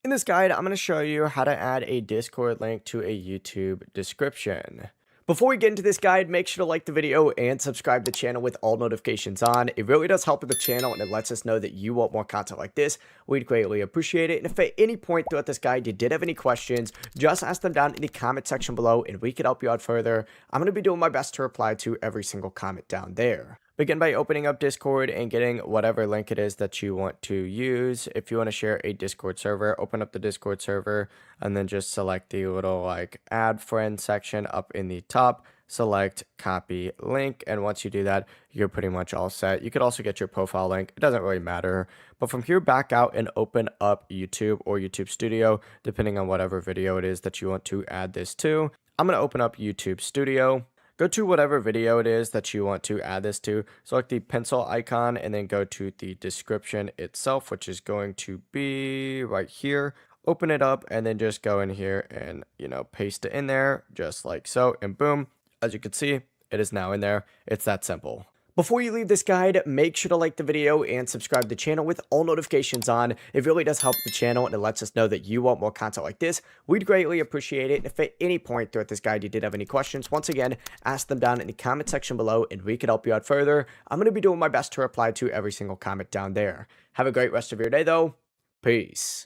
In this guide, I'm going to show you how to add a Discord link to a YouTube description. Before we get into this guide, make sure to like the video and subscribe to the channel with all notifications on. It really does help with the channel and it lets us know that you want more content like this. We'd greatly appreciate it. And if at any point throughout this guide you did have any questions, just ask them down in the comment section below and we could help you out further. I'm going to be doing my best to reply to every single comment down there. Begin by opening up Discord and getting whatever link it is that you want to use. If you want to share a Discord server, open up the Discord server and then just select the little add friend section up in the top. Select copy link, and once you do that, you're pretty much all set. You could also get your profile link. It doesn't really matter. But from here, back out and open up YouTube or YouTube Studio, depending on whatever video it is that you want to add this to. I'm going to open up YouTube Studio. Go to whatever video it is that you want to add this to. Select the pencil icon and then go to the description itself, which is going to be right here. Open it up and then just go in here and, paste it in there just like so. And boom, as you can see, it is now in there. It's that simple. Before you leave this guide, make sure to like the video and subscribe to the channel with all notifications on. It really does help the channel and it lets us know that you want more content like this. We'd greatly appreciate it. And if at any point throughout this guide you did have any questions, once again, ask them down in the comment section below and we can help you out further. I'm going to be doing my best to reply to every single comment down there. Have a great rest of your day though. Peace.